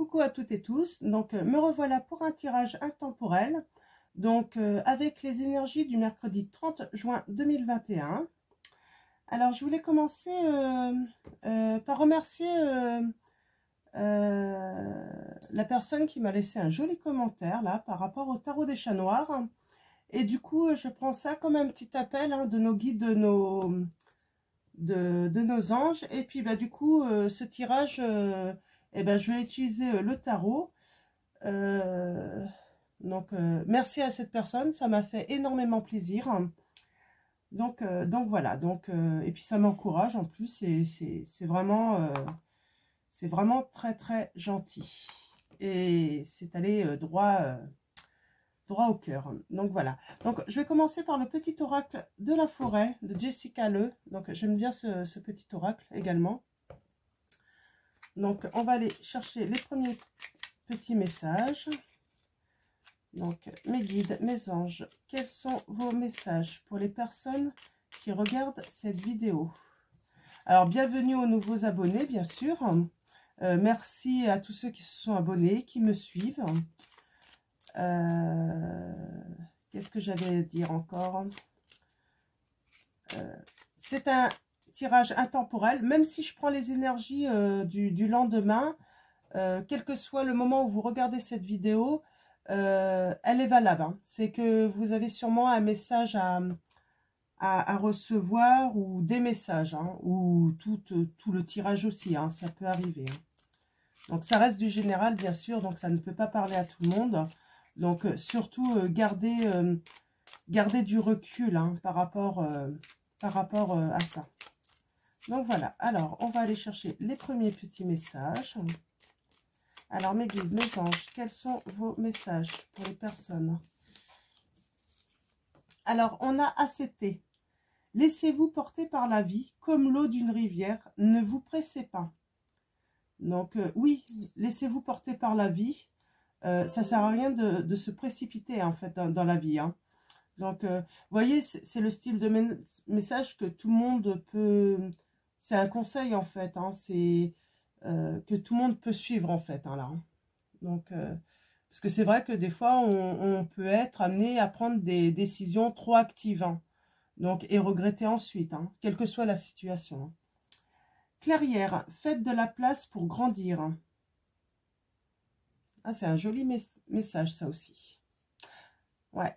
Coucou à toutes et tous, donc me revoilà pour un tirage intemporel, donc avec les énergies du mercredi 30 juin 2021. Alors je voulais commencer par remercier la personne qui m'a laissé un joli commentaire là par rapport au tarot des chats noirs. Et du coup je prends ça comme un petit appel de nos guides, de nos anges. Et puis bah, du coup ce tirage... eh ben, je vais utiliser le tarot. Merci à cette personne, ça m'a fait énormément plaisir. Donc voilà. Et puis ça m'encourage en plus. C'est vraiment très très gentil. Et c'est allé droit au cœur. Donc voilà. Donc je vais commencer par le petit oracle de la forêt de Jessica Le. Donc j'aime bien ce petit oracle également. Donc, on va aller chercher les premiers petits messages. Donc, mes guides, mes anges, quels sont vos messages pour les personnes qui regardent cette vidéo? Alors, bienvenue aux nouveaux abonnés, bien sûr. Merci à tous ceux qui se sont abonnés, qui me suivent. Qu'est-ce que j'avais à dire encore? C'est un tirage intemporel, même si je prends les énergies du lendemain, quel que soit le moment où vous regardez cette vidéo, elle est valable. C'est que vous avez sûrement un message à recevoir, ou des messages, ou tout le tirage aussi, ça peut arriver. Donc ça reste du général, bien sûr, donc ça ne peut pas parler à tout le monde. Donc surtout gardez du recul par rapport à ça. Donc voilà, alors on va aller chercher les premiers petits messages. Alors mes guides, mes anges, quels sont vos messages pour les personnes? Alors on a accepté. Laissez-vous porter par la vie comme l'eau d'une rivière, ne vous pressez pas. Donc oui, laissez-vous porter par la vie. Ça ne sert à rien de se précipiter en fait dans la vie. Donc vous voyez, c'est le style de message que tout le monde peut... C'est un conseil en fait, c'est que tout le monde peut suivre en fait là. Donc, parce que c'est vrai que des fois on peut être amené à prendre des décisions trop actives, donc, et regretter ensuite, quelle que soit la situation. Clairière, faites de la place pour grandir. Ah, c'est un joli message ça aussi. Ouais.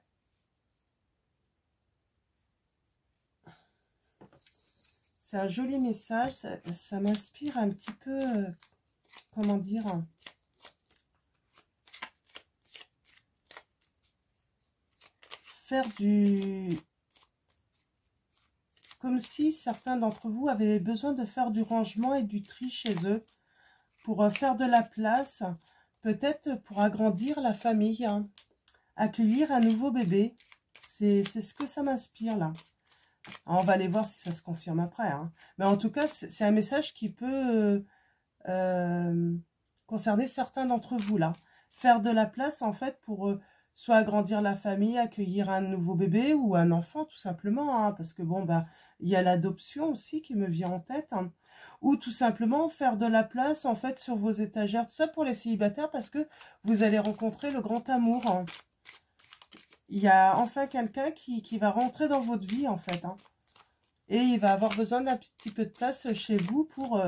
C'est un joli message, ça m'inspire un petit peu, comment dire, faire comme si certains d'entre vous avaient besoin de faire du rangement et du tri chez eux, pour faire de la place, peut-être pour agrandir la famille, accueillir un nouveau bébé. C'est ce que ça m'inspire là. Alors, on va aller voir si ça se confirme après. Mais en tout cas, c'est un message qui peut concerner certains d'entre vous là. Faire de la place en fait pour soit agrandir la famille, accueillir un nouveau bébé ou un enfant tout simplement. Parce que bon, bah, il y a l'adoption aussi qui me vient en tête. Ou tout simplement faire de la place en fait sur vos étagères. Tout ça pour les célibataires parce que vous allez rencontrer le grand amour. Il y a enfin quelqu'un qui va rentrer dans votre vie, en fait. Et il va avoir besoin d'un petit peu de place chez vous pour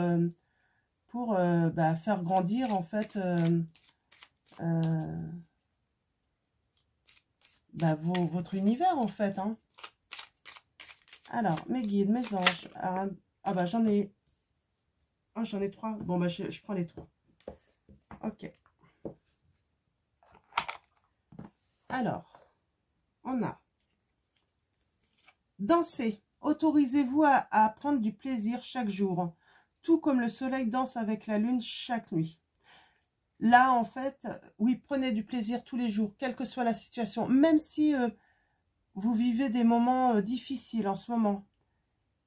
faire grandir, en fait, votre univers, en fait. Alors, mes guides, mes anges. J'en ai... Oh, j'en ai 3. Bon, bah, je prends les 3. Ok. Alors... On a danser. Autorisez-vous à prendre du plaisir chaque jour, tout comme le soleil danse avec la lune chaque nuit. Là, en fait, oui, prenez du plaisir tous les jours, quelle que soit la situation, même si vous vivez des moments difficiles en ce moment.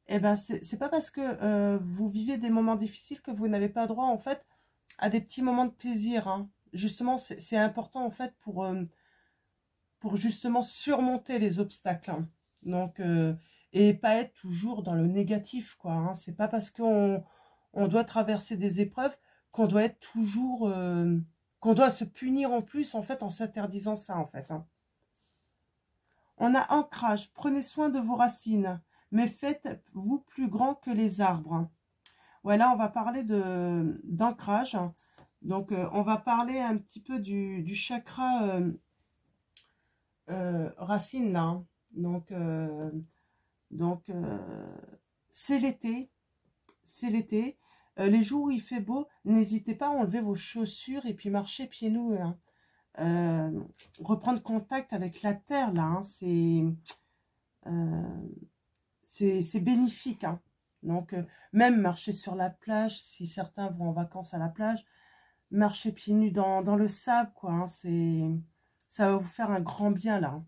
Eh ben, c'est pas parce que vous vivez des moments difficiles que vous n'avez pas droit, en fait, à des petits moments de plaisir. Justement, c'est important, en fait, pour justement surmonter les obstacles. Donc, et pas être toujours dans le négatif, quoi. C'est pas parce qu'on doit traverser des épreuves qu'on doit être toujours, qu'on doit se punir en plus, en fait, en s'interdisant ça, en fait. Hein. On a ancrage, prenez soin de vos racines, mais faites-vous plus grand que les arbres. Ouais, là, on va parler d'ancrage. Donc, on va parler un petit peu du chakra racine, là. Hein. Donc c'est l'été. C'est l'été. Les jours où il fait beau, n'hésitez pas à enlever vos chaussures et puis marcher pieds nus. Hein. Reprendre contact avec la terre, là. Hein. C'est bénéfique. Hein. Donc, même marcher sur la plage, si certains vont en vacances à la plage, marcher pieds nus dans le sable, quoi. Hein. Ça va vous faire un grand bien, là.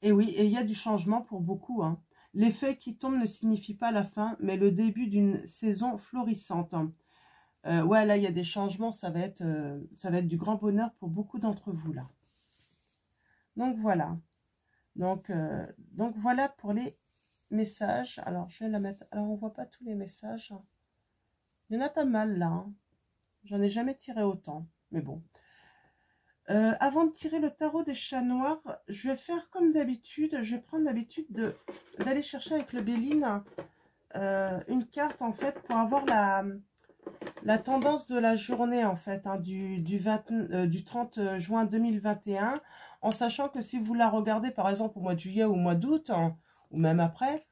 Et oui, et il y a du changement pour beaucoup. Hein. Les feuilles qui tombent ne signifient pas la fin, mais le début d'une saison florissante. Hein. Ouais, là, il y a des changements. Ça va être du grand bonheur pour beaucoup d'entre vous, là. Donc, voilà. Donc voilà pour les messages. Alors, je vais la mettre... Alors, on ne voit pas tous les messages. Il y en a pas mal, là. Hein. J'en ai jamais tiré autant. Mais bon. Avant de tirer le tarot des chats noirs, je vais faire comme d'habitude. Je vais prendre l'habitude d'aller chercher avec le Béline une carte, en fait, pour avoir la tendance de la journée, en fait, hein, du 30 juin 2021, en sachant que si vous la regardez, par exemple, au mois de juillet ou au mois d'août, hein, ou même après,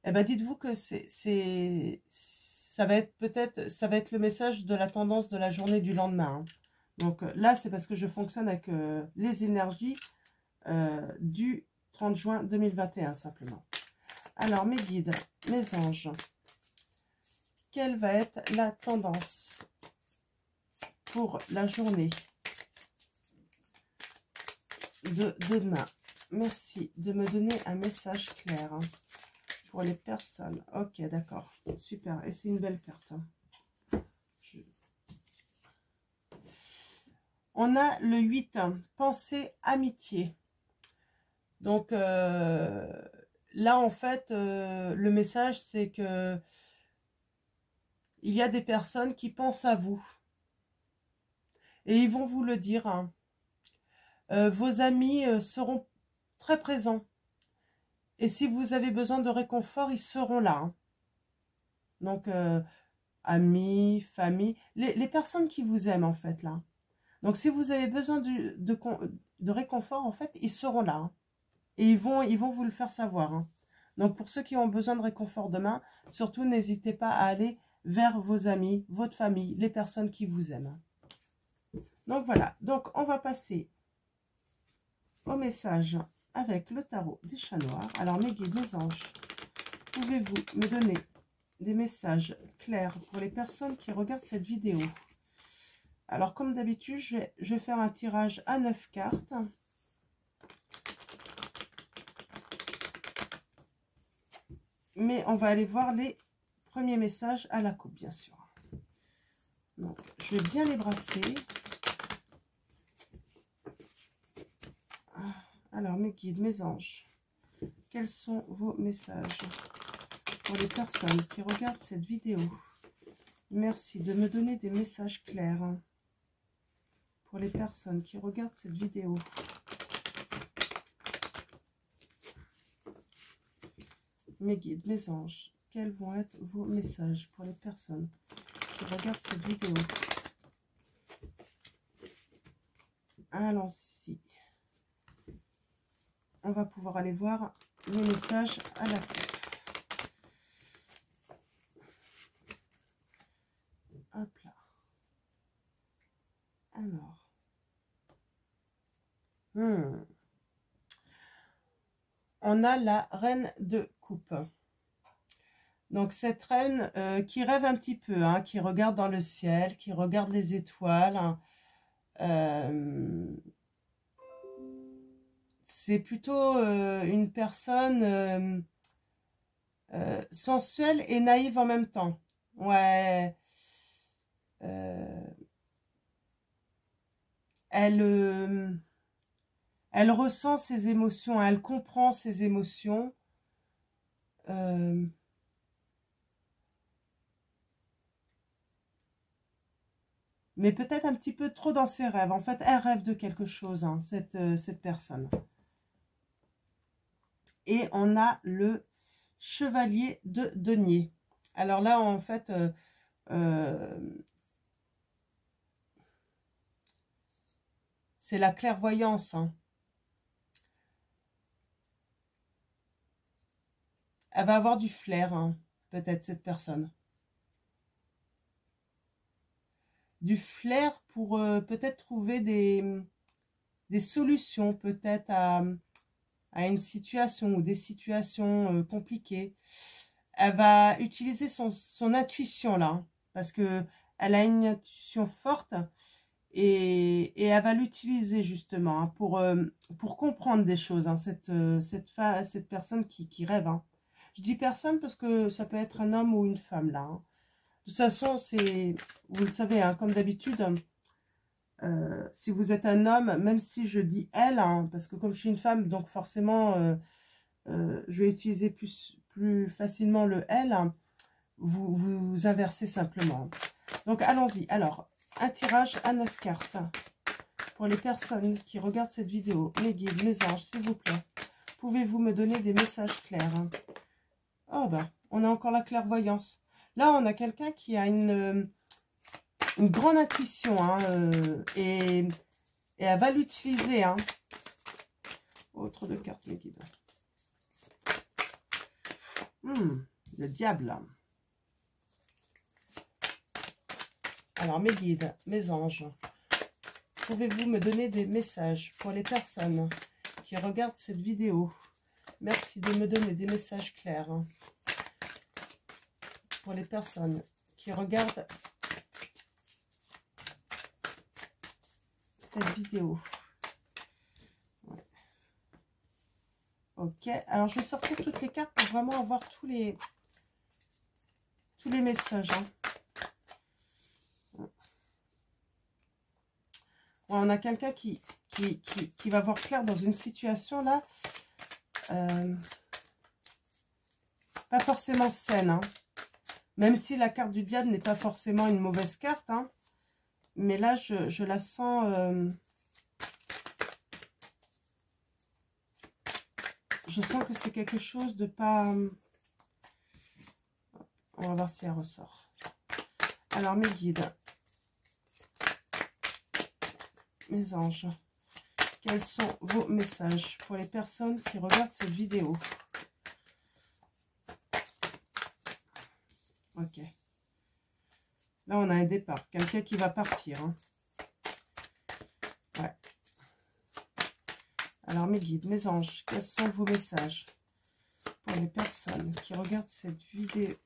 eh ben, dites-vous que ça va être le message de la tendance de la journée du lendemain. Hein. Donc là, c'est parce que je fonctionne avec les énergies du 30 juin 2021, simplement. Alors, mes guides, mes anges, quelle va être la tendance pour la journée de demain? Merci de me donner un message clair hein, pour les personnes. Ok, d'accord, super. Et c'est une belle carte. Hein. On a le 8, pensée, amitié. Donc, là, en fait, le message, c'est que il y a des personnes qui pensent à vous. Et ils vont vous le dire. Hein. Vos amis seront très présents. Et si vous avez besoin de réconfort, ils seront là. Hein. Donc, amis, famille, les personnes qui vous aiment, en fait, là. Donc, si vous avez besoin de réconfort, en fait, ils seront là. Hein. Et ils vont vous le faire savoir. Hein. Donc, pour ceux qui ont besoin de réconfort demain, surtout, n'hésitez pas à aller vers vos amis, votre famille, les personnes qui vous aiment. Donc, voilà. Donc, on va passer au message avec le tarot des chats noirs. Alors, mes guides, mes anges, pouvez-vous me donner des messages clairs pour les personnes qui regardent cette vidéo? Alors, comme d'habitude, je vais faire un tirage à 9 cartes. Mais on va aller voir les premiers messages à la coupe, bien sûr. Donc, je vais bien les brasser. Alors, mes guides, mes anges, quels sont vos messages pour les personnes qui regardent cette vidéo? Merci de me donner des messages clairs pour les personnes qui regardent cette vidéo. Mes guides, mes anges, quels vont être vos messages pour les personnes qui regardent cette vidéo? Allons-y. On va pouvoir aller voir les messages à la coupe. Hop là. Alors. On a la reine de coupe. Donc cette reine qui rêve un petit peu, hein, qui regarde dans le ciel, qui regarde les étoiles. Hein. C'est plutôt une personne sensuelle et naïve en même temps. Ouais. Elle ressent ses émotions, elle comprend ses émotions. mais peut-être un petit peu trop dans ses rêves. En fait, elle rêve de quelque chose, hein, cette personne. Et on a le chevalier de denier. Alors là, en fait, c'est la clairvoyance, hein. Elle va avoir du flair, hein, peut-être cette personne. Du flair pour peut-être trouver des solutions, peut-être à une situation ou des situations compliquées. Elle va utiliser son intuition là, hein, parce que elle a une intuition forte et elle va l'utiliser justement, hein, pour comprendre des choses, hein, cette personne qui rêve, hein. Je dis personne parce que ça peut être un homme ou une femme là, hein. De toute façon, vous le savez, hein, comme d'habitude, si vous êtes un homme, même si je dis elle, hein, parce que comme je suis une femme, donc forcément, je vais utiliser plus facilement le elle, hein, vous inversez simplement. Donc, allons-y. Alors, un tirage à 9 cartes. Pour les personnes qui regardent cette vidéo, mes guides, mes anges, s'il vous plaît, pouvez-vous me donner des messages clairs, hein? Oh, ben, on a encore la clairvoyance. Là, on a quelqu'un qui a une grande intuition, hein, et elle va l'utiliser, hein. Autre de cartes, mes guides. Le diable. Alors, mes guides, mes anges, pouvez-vous me donner des messages pour les personnes qui regardent cette vidéo? Merci de me donner des messages clairs, hein, pour les personnes qui regardent cette vidéo. Ouais. Ok, alors je vais sortir toutes les cartes pour vraiment avoir tous les messages, hein. Ouais, on a quelqu'un qui va voir clair dans une situation là, pas forcément saine, hein. Même si la carte du diable n'est pas forcément une mauvaise carte, hein, mais là je la sens, je sens que c'est quelque chose de pas, on va voir si elle ressort. Alors mes guides, mes anges, quels sont vos messages pour les personnes qui regardent cette vidéo? Ok. Là, on a un départ. Quelqu'un qui va partir, hein. Ouais. Alors, mes guides, mes anges, quels sont vos messages pour les personnes qui regardent cette vidéo?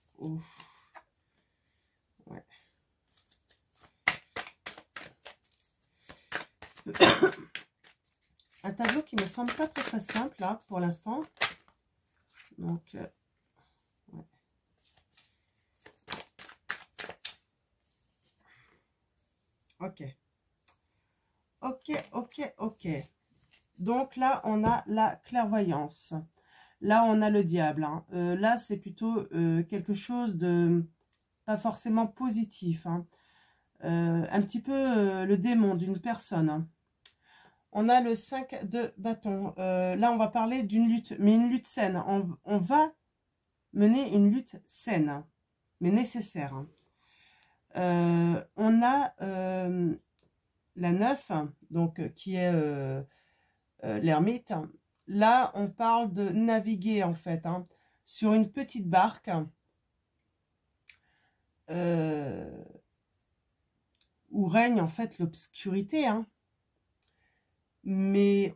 Ouais. Un tableau qui me semble pas très simple, là, pour l'instant. Donc, ouais. Ok. Ok, ok, ok. Donc là, on a la clairvoyance. Là, on a le diable, hein. Là, c'est plutôt quelque chose de pas forcément positif, hein. Un petit peu le démon d'une personne, hein. On a le 5 de bâton. Là, on va parler d'une lutte, mais une lutte saine. On va mener une lutte saine, hein, mais nécessaire, hein. On a la 9, donc qui est l'ermite. Là, on parle de naviguer, en fait, hein, sur une petite barque où règne, en fait, l'obscurité, hein. Mais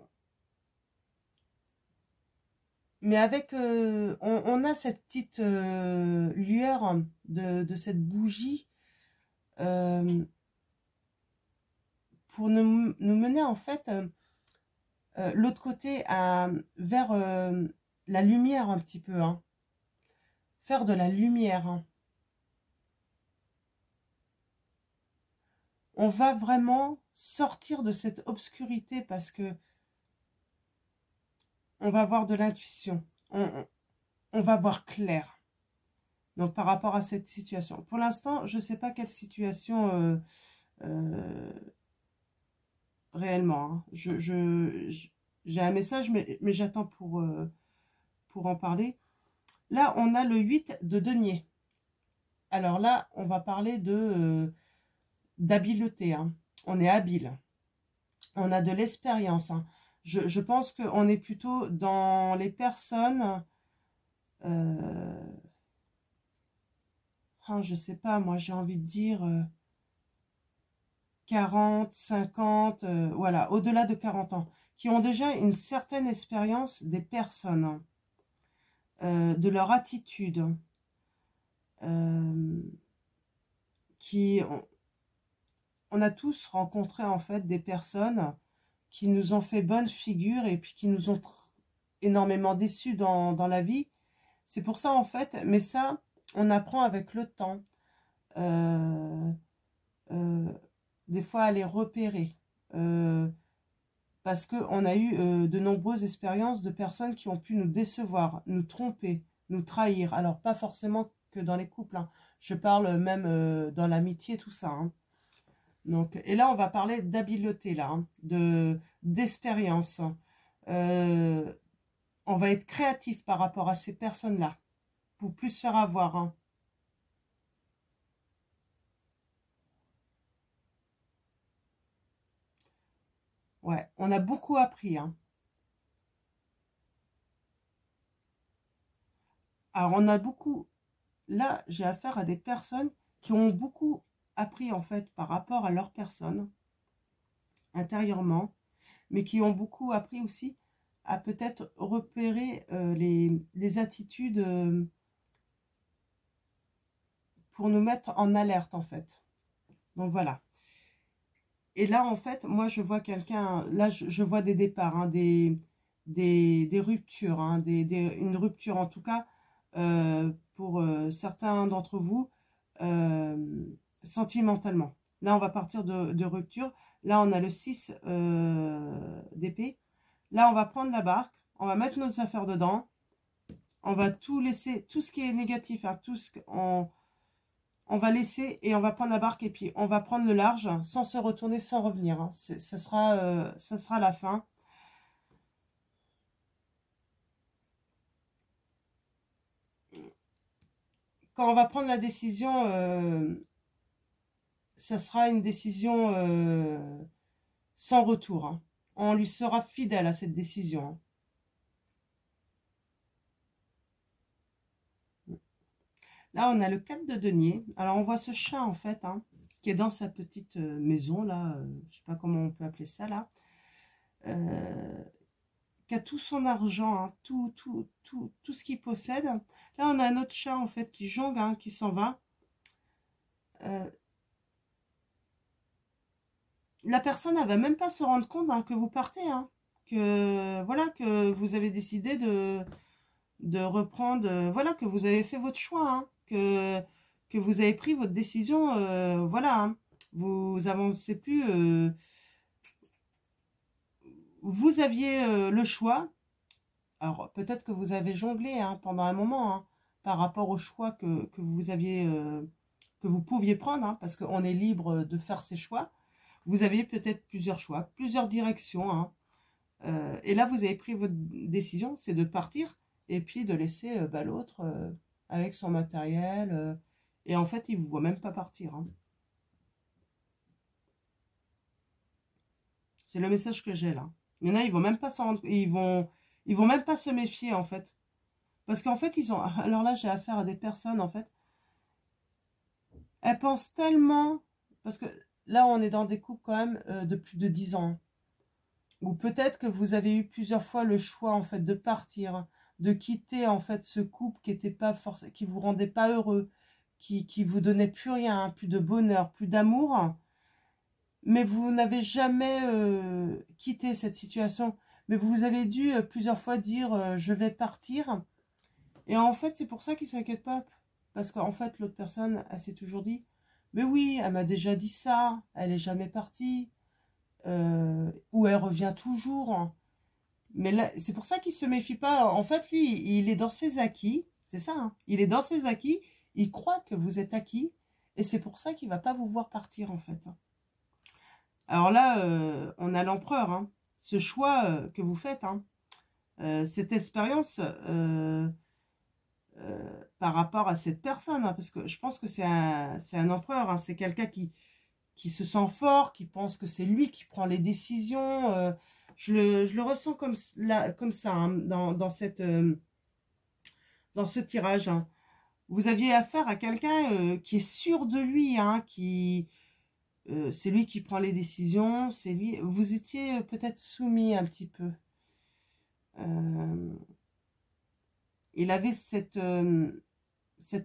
avec, on a cette petite lueur de cette bougie pour nous mener, en fait, l'autre côté, vers la lumière un petit peu, hein. Faire de la lumière, hein. On va vraiment sortir de cette obscurité parce que on va avoir de l'intuition. On va voir clair. Donc, par rapport à cette situation. Pour l'instant, je ne sais pas quelle situation réellement. Hein. J'ai un message, mais j'attends pour en parler. Là, on a le 8 de denier. Alors là, on va parler d'habileté. Hein. On est habile. On a de l'expérience. Hein. Je pense qu'on est plutôt dans les personnes... je sais pas, moi j'ai envie de dire 40, 50, voilà, au-delà de 40 ans, qui ont déjà une certaine expérience des personnes, de leur attitude, qui... On a tous rencontré en fait des personnes qui nous ont fait bonne figure et puis qui nous ont énormément déçus dans la vie. C'est pour ça en fait, mais ça, on apprend avec le temps. Des fois à les repérer. Parce qu'on a eu de nombreuses expériences de personnes qui ont pu nous décevoir, nous tromper, nous trahir. Alors pas forcément que dans les couples, hein. Je parle même dans l'amitié, tout ça. Hein. Donc, et là, on va parler d'habileté, là, hein, d'expérience. On va être créatif par rapport à ces personnes-là, pour plus se faire avoir. Hein. Ouais, on a beaucoup appris. Hein. Alors, on a beaucoup... Là, j'ai affaire à des personnes qui ont beaucoup appris, en fait, par rapport à leur personne, intérieurement, mais qui ont beaucoup appris aussi à peut-être repérer les attitudes pour nous mettre en alerte, en fait. Donc, voilà. Et là, en fait, moi, je vois quelqu'un... Là, je vois des départs, hein, des ruptures, hein, une rupture, en tout cas, pour certains d'entre vous, sentimentalement. Là, on va partir de rupture. Là, on a le 6 d'épée. Là, on va prendre la barque, on va mettre nos affaires dedans, on va tout laisser, tout ce qui est négatif, hein, tout ce qu'on on va laisser et on va prendre la barque et puis on va prendre le large sans se retourner, sans revenir. Hein. Ça sera la fin. Quand on va prendre la décision, ça sera une décision sans retour. Hein. On lui sera fidèle à cette décision. Hein. Là, on a le 4 de denier. Alors, on voit ce chat, en fait, hein, qui est dans sa petite maison, là. Je sais pas comment on peut appeler ça, là. Qui a tout son argent, hein, tout ce qu'il possède. Là, on a un autre chat, en fait, qui jongle, hein, qui s'en va. La personne, elle va même pas se rendre compte hein, que vous partez, hein, que, voilà, que vous avez décidé de reprendre, voilà, que vous avez fait votre choix, hein, que vous avez pris votre décision, voilà, hein, vous avancez plus, vous aviez le choix, alors peut-être que vous avez jonglé hein, pendant un moment, hein, par rapport au choix que vous aviez, que vous pouviez prendre, hein, parce qu'on est libre de faire ses choix, vous aviez peut-être plusieurs choix, plusieurs directions, hein, et là vous avez pris votre décision, c'est de partir, et puis de laisser l'autre avec son matériel. Et en fait, il ne vous voit même pas partir. Hein. C'est le message que j'ai là. Il y en a, ils vont même pas ils vont même pas se méfier en fait. Parce qu'en fait, ils ont... Alors là, j'ai affaire à des personnes en fait. Elles pensent tellement... Parce que là, on est dans des couples quand même de plus de 10 ans. Ou peut-être que vous avez eu plusieurs fois le choix en fait de partir, de quitter en fait ce couple qui était pas forcément, qui vous rendait pas heureux, qui vous donnait plus rien, plus de bonheur, plus d'amour, mais vous n'avez jamais quitté cette situation. Mais vous avez dû plusieurs fois dire je vais partir. Et en fait c'est pour ça qu'ils s'inquiètent pas, parce qu'en fait l'autre personne elle s'est toujours dit mais oui elle m'a déjà dit ça, elle est jamais partie. Ou elle revient toujours. Mais là, c'est pour ça qu'il se méfie pas. En fait, lui, il est dans ses acquis. C'est ça, hein. Il est dans ses acquis. Il croit que vous êtes acquis. Et c'est pour ça qu'il va pas vous voir partir, en fait. Alors là, on a l'empereur, hein. Ce choix que vous faites, hein. Cette expérience par rapport à cette personne, hein, parce que je pense que c'est un empereur, hein. C'est quelqu'un qui se sent fort, qui pense que c'est lui qui prend les décisions. Je le ressens comme ça, hein, dans ce tirage, hein. Vous aviez affaire à quelqu'un qui est sûr de lui, hein, c'est lui qui prend les décisions, c'est lui. Vous étiez peut-être soumis un petit peu. Il avait cette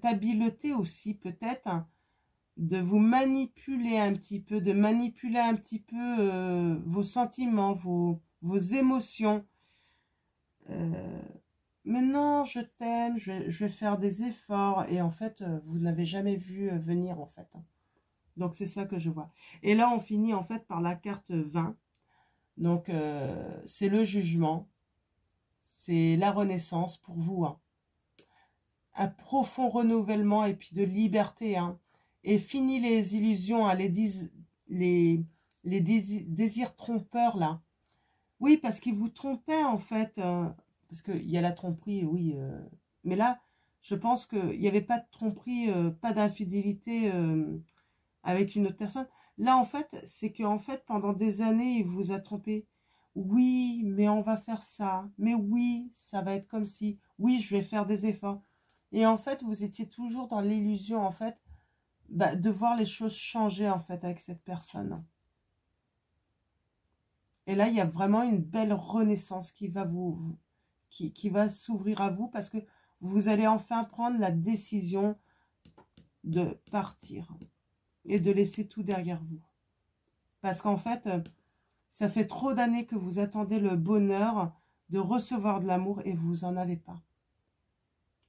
habileté aussi, peut-être, hein, de vous manipuler un petit peu, de manipuler un petit peu vos sentiments, vos émotions. Mais non, je t'aime, je vais faire des efforts. Et en fait, vous n'avez jamais vu venir, en fait, hein. Donc, c'est ça que je vois. Et là, on finit, en fait, par la carte 20. Donc, c'est le jugement. C'est la renaissance pour vous, hein. Un profond renouvellement et puis de liberté, hein. Et fini les illusions, hein, les désirs trompeurs, là. Oui, parce qu'ils vous trompaient, en fait. Parce qu'il y a la tromperie, oui. Mais là, je pense qu'il n'y avait pas de tromperie, pas d'infidélité avec une autre personne. Là, en fait, c'est qu'en fait, pendant des années, il vous a trompé. Oui, mais on va faire ça. Mais oui, ça va être comme si. Oui, je vais faire des efforts. Et en fait, vous étiez toujours dans l'illusion, en fait, bah, de voir les choses changer, en fait, avec cette personne. Et là, il y a vraiment une belle renaissance qui va qui va s'ouvrir à vous parce que vous allez enfin prendre la décision de partir et de laisser tout derrière vous. Parce qu'en fait, ça fait trop d'années que vous attendez le bonheur de recevoir de l'amour et vous en avez pas.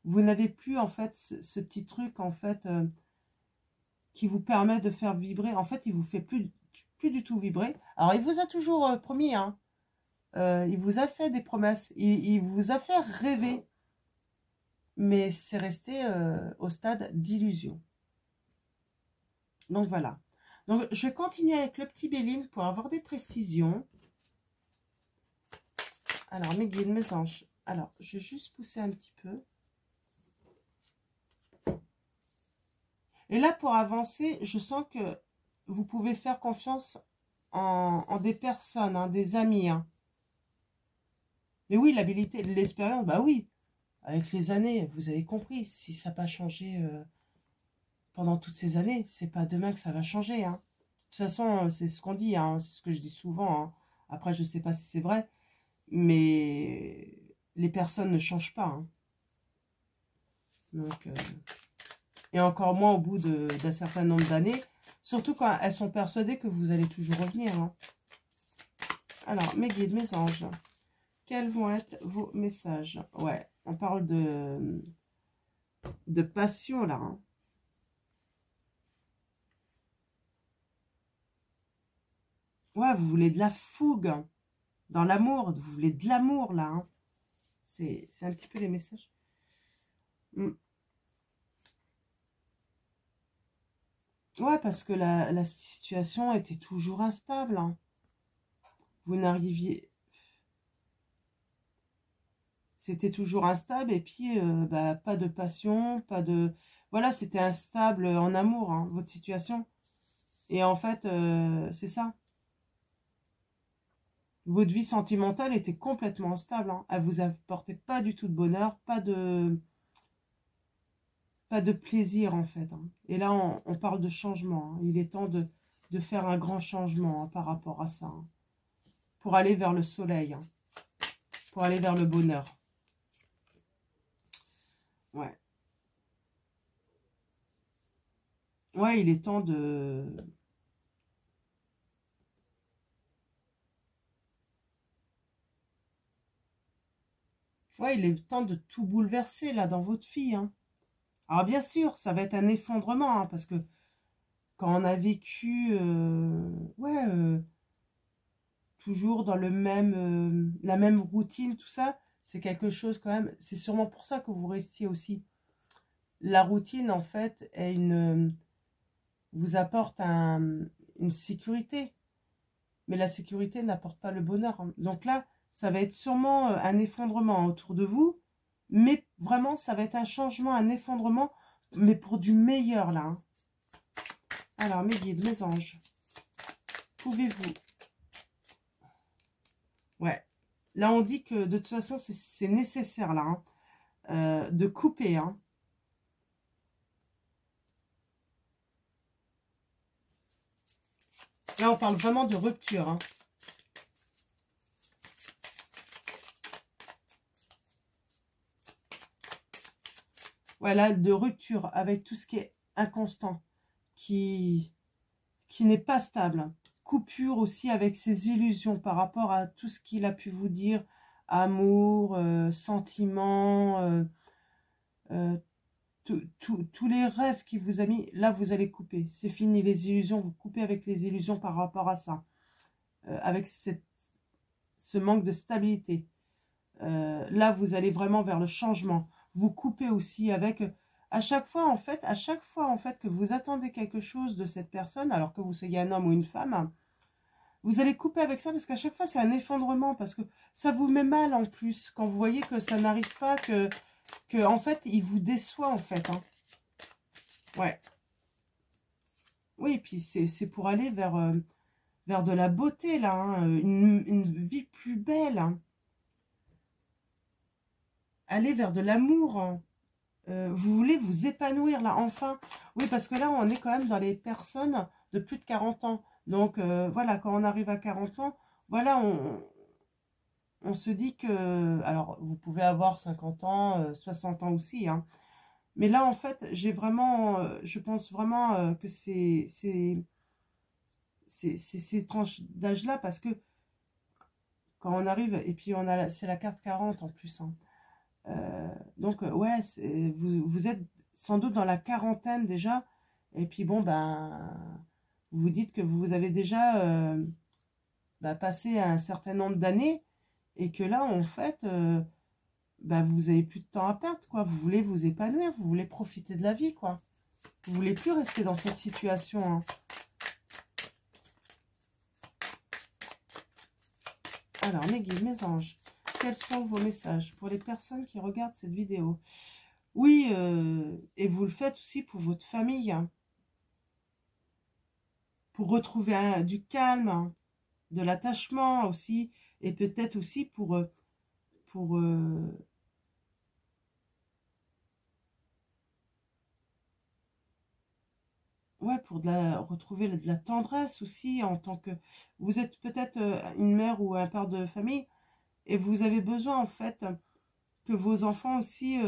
Vous n'avez plus, en fait, ce petit truc, en fait, qui vous permet de faire vibrer. En fait, il vous fait plus du tout vibrer. Alors, il vous a toujours promis, hein. Il vous a fait des promesses. Il vous a fait rêver. Mais c'est resté au stade d'illusion. Donc, voilà. Donc, je vais continuer avec le petit Béline pour avoir des précisions. Alors, mes guides, mes anges. Alors, je vais juste pousser un petit peu. Et là, pour avancer, je sens que vous pouvez faire confiance en des personnes, hein, des amis, hein. Mais oui, l'habilité, l'expérience, bah oui. Avec les années, vous avez compris. Si ça n'a pas changé pendant toutes ces années, c'est pas demain que ça va changer, hein. De toute façon, c'est ce qu'on dit, hein, c'est ce que je dis souvent, hein. Après, je ne sais pas si c'est vrai, mais les personnes ne changent pas, hein. Donc, et encore moins au bout d'un certain nombre d'années, surtout quand elles sont persuadées que vous allez toujours revenir, hein. Alors, mes guides, mes anges, quels vont être vos messages? Ouais, on parle de passion, là, hein. Ouais, vous voulez de la fougue dans l'amour, vous voulez de l'amour, là, hein. C'est un petit peu les messages. Ouais, parce que la situation était toujours instable, hein. Vous n'arriviez... C'était toujours instable et puis bah, pas de passion, pas de... Voilà, c'était instable en amour, hein, votre situation. Et en fait, c'est ça. Votre vie sentimentale était complètement instable, hein. Elle vous apportait pas du tout de bonheur, pas de plaisir en fait, hein. Et là, on parle de changement, hein. Il est temps de faire un grand changement, hein, par rapport à ça, hein, pour aller vers le soleil, hein, pour aller vers le bonheur. Ouais. Ouais, il est temps de... Ouais, il est temps de tout bouleverser, là, dans votre vie, hein. Alors, bien sûr, ça va être un effondrement, hein, parce que quand on a vécu... ouais, toujours dans la même routine, tout ça, c'est quelque chose quand même... C'est sûrement pour ça que vous restiez aussi. La routine, en fait, vous apporte une sécurité. mais la sécurité n'apporte pas le bonheur, hein. Donc là, ça va être sûrement un effondrement autour de vous, mais vraiment, ça va être un changement, un effondrement, mais pour du meilleur, là, hein. Alors, mes guides, mes anges, pouvez-vous... Ouais, là, on dit que de toute façon, c'est nécessaire, là, hein, de couper, hein. Là, on parle vraiment de rupture, hein. Voilà, de rupture avec tout ce qui est inconstant, qui n'est pas stable. Coupure aussi avec ses illusions par rapport à tout ce qu'il a pu vous dire, amour, sentiments, tous les rêves qu'il vous a mis. Là, vous allez couper. C'est fini les illusions, vous coupez avec les illusions par rapport à ça. Avec ce manque de stabilité. Là, vous allez vraiment vers le changement. Vous coupez aussi avec... à chaque fois en fait que vous attendez quelque chose de cette personne, alors que vous soyez un homme ou une femme, vous allez couper avec ça parce qu'à chaque fois c'est un effondrement, parce que ça vous met mal en plus quand vous voyez que ça n'arrive pas, que en fait il vous déçoit en fait, hein. Ouais. Oui, et puis c'est pour aller vers de la beauté là, hein, une vie plus belle, hein. Aller vers de l'amour, hein. Vous voulez vous épanouir là, enfin. Oui, parce que là, on est quand même dans les personnes de plus de 40 ans. Donc, voilà, quand on arrive à 40 ans, voilà, on se dit que... Alors, vous pouvez avoir 50 ans, 60 ans aussi, hein. Mais là, en fait, j'ai vraiment... je pense vraiment que c'est ces tranches d'âge-là, parce que quand on arrive... Et puis, c'est la carte 40 en plus, hein. Donc, ouais, vous êtes sans doute dans la quarantaine déjà. Et puis, bon, ben, vous vous dites que vous avez déjà passé un certain nombre d'années. Et que là, en fait, vous avez plus de temps à perdre, quoi. Vous voulez vous épanouir, vous voulez profiter de la vie, quoi. Vous voulez plus rester dans cette situation, hein. Alors, mes guides, mes anges, quels sont vos messages pour les personnes qui regardent cette vidéo? Oui, et vous le faites aussi pour votre famille, hein, pour retrouver du calme, hein, de l'attachement aussi, et peut-être aussi pour ouais, pour retrouver de la tendresse aussi, en tant que... Vous êtes peut-être une mère ou un père de famille, et vous avez besoin, en fait, que vos enfants aussi...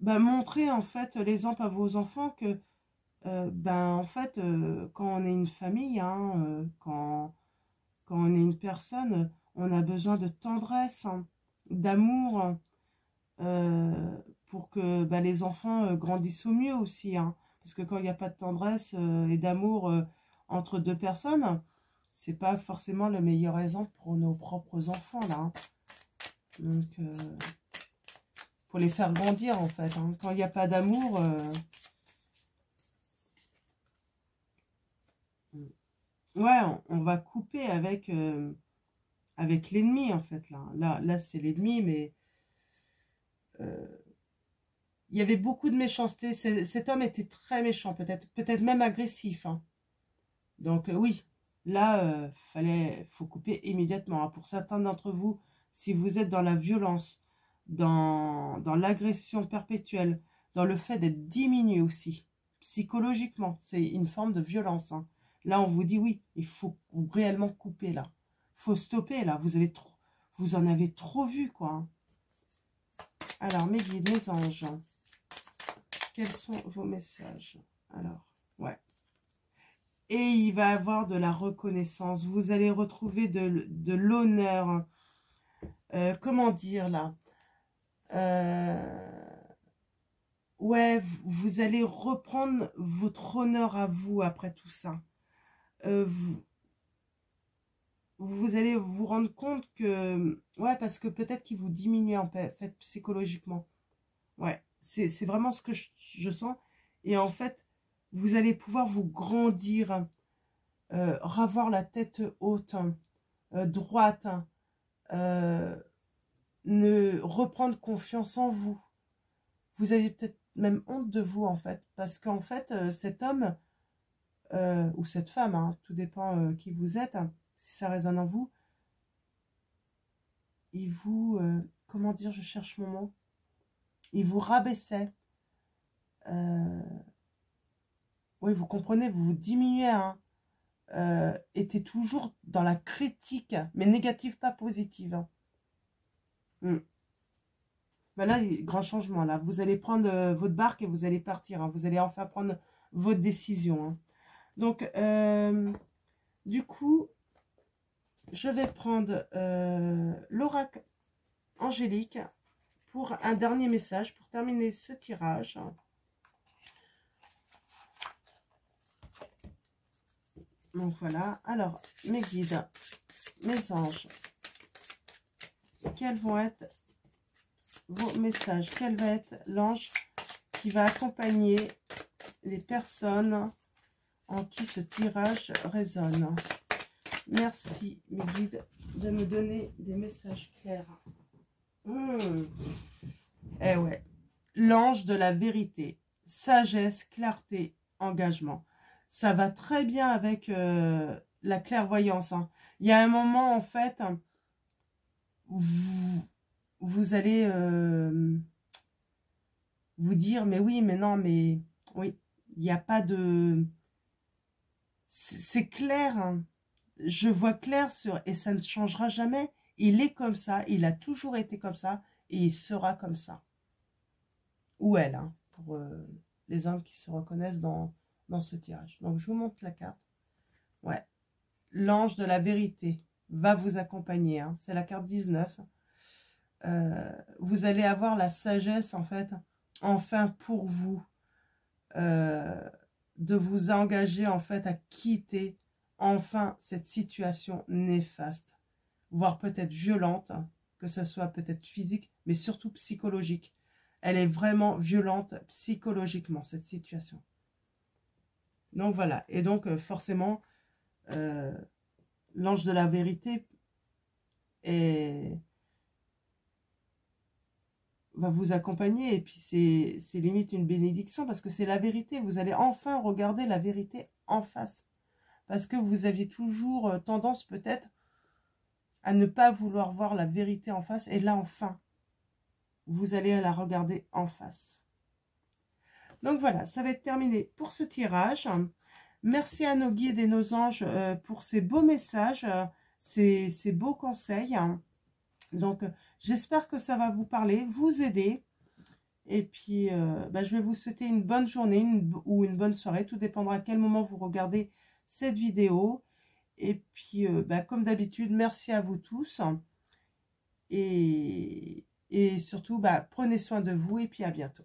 montrer, en fait, l'exemple à vos enfants que... en fait, quand on est une famille, hein, quand on est une personne, on a besoin de tendresse, hein, d'amour, hein, pour que les enfants grandissent au mieux aussi, hein. Parce que quand il n'y a pas de tendresse et d'amour entre deux personnes, c'est pas forcément le meilleur exemple pour nos propres enfants, là, hein. Donc, pour les faire grandir, en fait, hein. Quand il n'y a pas d'amour... ouais, on va couper avec l'ennemi, en fait, là. Là, c'est l'ennemi, mais il y avait beaucoup de méchanceté. Cet homme était très méchant, peut-être même agressif, hein. Donc, oui, là, faut couper immédiatement, hein. Pour certains d'entre vous, si vous êtes dans la violence, dans l'agression perpétuelle, dans le fait d'être diminué aussi, psychologiquement, c'est une forme de violence, hein. Là, on vous dit oui, il faut réellement couper là. Faut stopper là. Vous en avez trop vu, quoi, hein. Alors, mes guides, mes anges, quels sont vos messages? Alors, ouais. Et il va avoir de la reconnaissance. Vous allez retrouver de l'honneur. Comment dire là? Ouais, vous allez reprendre votre honneur à vous après tout ça. Vous allez vous rendre compte que... Ouais, parce que peut-être qu'il vous diminue en fait psychologiquement. Ouais, c'est vraiment ce que je sens. Et en fait, vous allez pouvoir vous grandir. ravoir la tête haute, droite, ne reprendre confiance en vous. Vous avez peut-être même honte de vous, en fait, parce qu'en fait, cet homme, ou cette femme, hein, tout dépend qui vous êtes, hein, si ça résonne en vous, il vous, comment dire, je cherche mon mot, il vous rabaissait. Oui, vous comprenez, vous vous diminuez, hein, était toujours dans la critique, mais négative, pas positive. Hein. Ben là, grand changement, là. Vous allez prendre votre barque et vous allez partir. Hein. Vous allez enfin prendre votre décision. Hein. Donc, du coup, je vais prendre l'oracle angélique pour un dernier message, pour terminer ce tirage. Donc voilà, alors mes guides, mes anges, quels vont être vos messages? Quel va être l'ange qui va accompagner les personnes en qui ce tirage résonne? Merci mes guides de me donner des messages clairs. Eh ouais, l'ange de la vérité, sagesse, clarté, engagement. Ça va très bien avec la clairvoyance. Hein. Il y a un moment, en fait, vous allez vous dire, mais oui, mais non, mais oui, il n'y a pas de... C'est clair, hein. Je vois clair sur... Et ça ne changera jamais. Il est comme ça, il a toujours été comme ça, et il sera comme ça. Ou elle, hein, pour les hommes qui se reconnaissent dans ce tirage. Donc, je vous montre la carte. Ouais. L'ange de la vérité va vous accompagner. Hein. C'est la carte 19. Vous allez avoir la sagesse, en fait, enfin pour vous, de vous engager, en fait, à quitter, enfin, cette situation néfaste, voire peut-être violente, hein, que ce soit peut-être physique, mais surtout psychologique. Elle est vraiment violente psychologiquement, cette situation. Donc voilà, et donc forcément, l'ange de la vérité va vous accompagner, et puis c'est limite une bénédiction, parce que c'est la vérité. Vous allez enfin regarder la vérité en face, parce que vous aviez toujours tendance peut-être à ne pas vouloir voir la vérité en face, et là enfin, vous allez la regarder en face. Donc voilà, ça va être terminé pour ce tirage. Merci à nos guides et nos anges pour ces beaux messages, ces beaux conseils. Donc, j'espère que ça va vous parler, vous aider. Et puis, je vais vous souhaiter une bonne journée ou une bonne soirée. Tout dépendra à quel moment vous regardez cette vidéo. Et puis, comme d'habitude, merci à vous tous. Et surtout, prenez soin de vous et puis à bientôt.